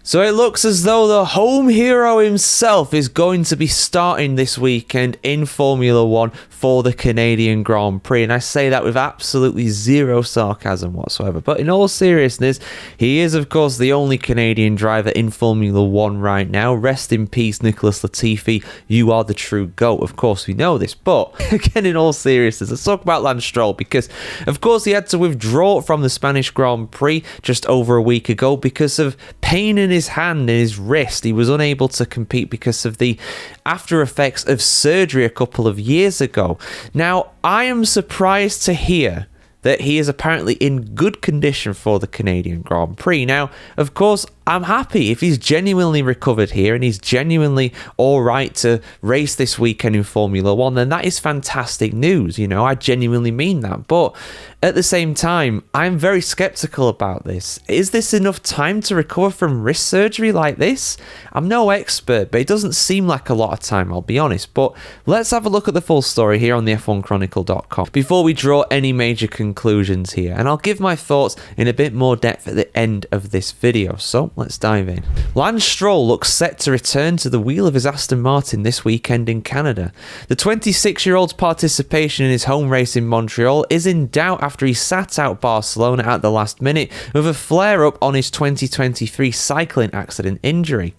So it looks as though the home hero himself is going to be starting this weekend in Formula One for the Canadian Grand Prix. And I say that with absolutely zero sarcasm whatsoever. But in all seriousness, he is, of course, the only Canadian driver in Formula One right now. Rest in peace, Nicholas Latifi. You are the true GOAT. Of course, we know this. But again, in all seriousness, let's talk about Lance Stroll because, of course, he had to withdraw from the Spanish Grand Prix just over a week ago because of pain in his hand and his wrist. He was unable to compete because of the after effects of surgery a couple of years ago. Now, I am surprised to hear that he is apparently in good condition for the Canadian Grand Prix. Now, of course, I'm happy if he's genuinely recovered here and he's genuinely all right to race this weekend in Formula One, then that is fantastic news. You know, I genuinely mean that. But at the same time, I'm very skeptical about this. Is this enough time to recover from wrist surgery like this? I'm no expert, but it doesn't seem like a lot of time, I'll be honest. But let's have a look at the full story here on the F1Chronicle.com before we draw any major conclusions here. And I'll give my thoughts in a bit more depth at the end of this video. So let's dive in. Lance Stroll looks set to return to the wheel of his Aston Martin this weekend in Canada. The 26-year-old's participation in his home race in Montreal is in doubt after he sat out Barcelona at the last minute with a flare-up on his 2023 cycling accident injury.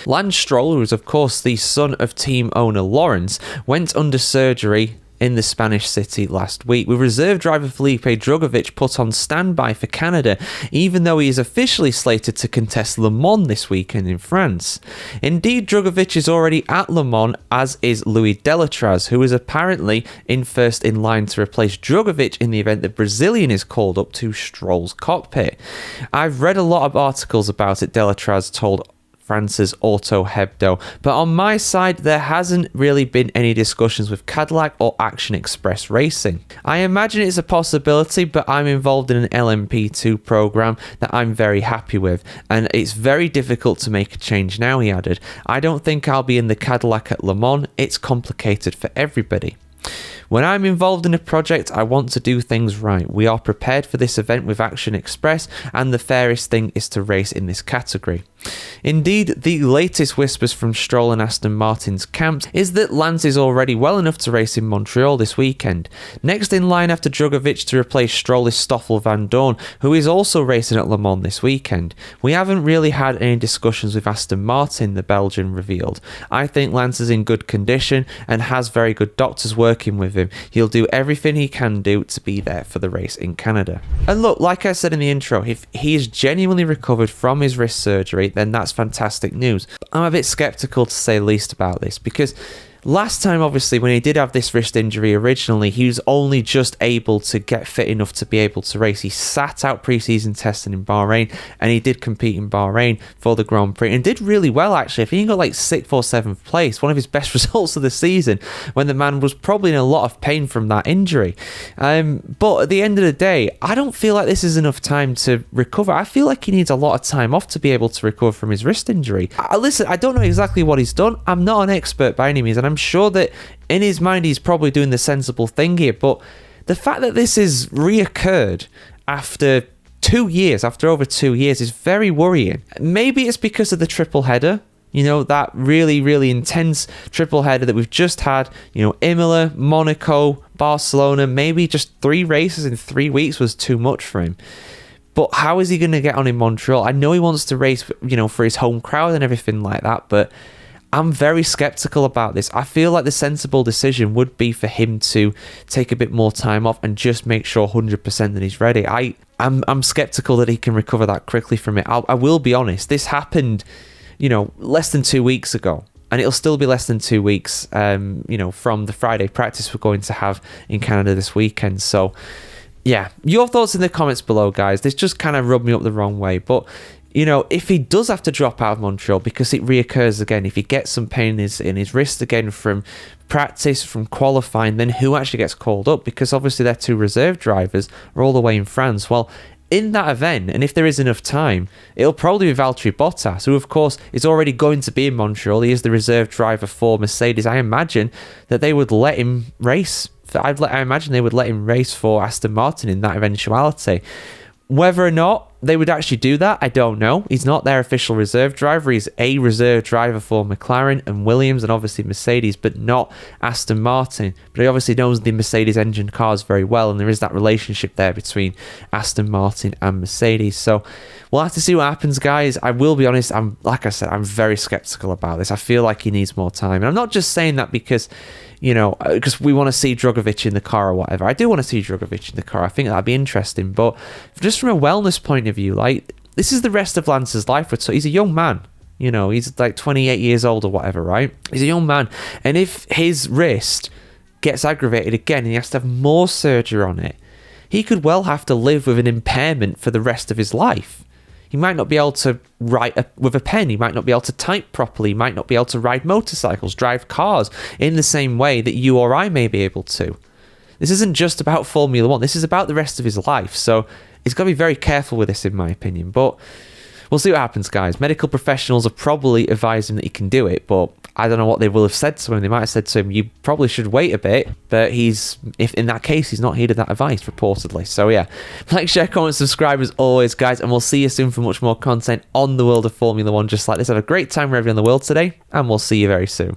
Lance Stroll, who is of course the son of team owner Lawrence, went under surgery in the Spanish city last week, with reserve driver Felipe Drugovich put on standby for Canada, even though he is officially slated to contest Le Mans this weekend in France. Indeed, Drugovich is already at Le Mans, as is Louis Delatraz, who is apparently in first in line to replace Drugovich in the event the Brazilian is called up to Stroll's cockpit. I've read a lot of articles about it, Delatraz told France's Auto Hebdo, but on my side there hasn't really been any discussions with Cadillac or Action Express Racing. I imagine it's a possibility, but I'm involved in an LMP2 program that I'm very happy with, and it's very difficult to make a change now, he added. I don't think I'll be in the Cadillac at Le Mans. It's complicated for everybody. When I'm involved in a project, I want to do things right. We are prepared for this event with Action Express, and the fairest thing is to race in this category. Indeed, the latest whispers from Stroll and Aston Martin's camps is that Lance is already well enough to race in Montreal this weekend. Next in line after Drugovich to replace Stroll is Stoffel Van Dorn, who is also racing at Le Mans this weekend. We haven't really had any discussions with Aston Martin, the Belgian revealed. I think Lance is in good condition and has very good doctors working with him. He'll do everything he can do to be there for the race in Canada. And look, like I said in the intro, if he is genuinely recovered from his wrist surgery, then that's fantastic news. I'm a bit skeptical to say the least about this because last time, obviously, when he did have this wrist injury originally, he was only just able to get fit enough to be able to race. He sat out pre-season testing in Bahrain, and he did compete in Bahrain for the Grand Prix, and did really well, actually. I think he got like 6th or 7th place, one of his best results of the season, when the man was probably in a lot of pain from that injury. But at the end of the day, I don't feel like this is enough time to recover. I feel like he needs a lot of time off to be able to recover from his wrist injury. Listen, I don't know exactly what he's done. I'm not an expert by any means, and I'm sure that in his mind he's probably doing the sensible thing here, but the fact that this is reoccurred after over 2 years is very worrying. Maybe it's because of the triple header, you know, that really, really intense triple header that we've just had, you know, Imola, Monaco, Barcelona. Maybe just 3 races in 3 weeks was too much for him. But how is he going to get on in Montreal? I know he wants to race, you know, for his home crowd and everything like that, but I'm very skeptical about this. I feel like the sensible decision would be for him to take a bit more time off and just make sure 100% that he's ready. I'm skeptical that he can recover that quickly from it. I will be honest. This happened, you know, less than 2 weeks ago, and it'll still be less than 2 weeks, you know, from the Friday practice we're going to have in Canada this weekend. So, yeah, your thoughts in the comments below, guys. This just kind of rubbed me up the wrong way, but you know, if he does have to drop out of Montreal because it reoccurs again, if he gets some pain in his wrist again from practice, from qualifying, then who actually gets called up? Because obviously their 2 reserve drivers are all the way in France. Well, in that event, and if there is enough time, it'll probably be Valtteri Bottas, who of course is already going to be in Montreal. He is the reserve driver for Mercedes. I imagine that they would let him race. I imagine they would let him race for Aston Martin in that eventuality. Whether or not they would actually do that, I don't know. He's not their official reserve driver. He's a reserve driver for McLaren and Williams and obviously Mercedes, but not Aston Martin. But he obviously knows the Mercedes engine cars very well, and there is that relationship there between Aston Martin and Mercedes. So we'll have to see what happens, guys. I will be honest, like I said, I'm very skeptical about this. I feel like he needs more time. And I'm not just saying that because because we want to see Drugovich in the car or whatever. I do want to see Drugovich in the car. I think that'd be interesting. But just from a wellness point of view, like, this is the rest of Lance's life. So he's a young man. He's like 28 years old or whatever, right? He's a young man. And if his wrist gets aggravated again and he has to have more surgery on it, he could well have to live with an impairment for the rest of his life. He might not be able to write with a pen. He might not be able to type properly. He might not be able to ride motorcycles, drive cars in the same way that you or I may be able to. This isn't just about Formula One. This is about the rest of his life. So he's got to be very careful with this, in my opinion. But we'll see what happens, guys. Medical professionals have probably advised him that he can do it, but I don't know what they will have said to him. They might have said to him, you probably should wait a bit, but if in that case, he's not heeded that advice, reportedly. So yeah, like, share, comment, subscribe as always, guys, and we'll see you soon for much more content on the world of Formula One just like this. Have a great time wherever you're in the world today, and we'll see you very soon.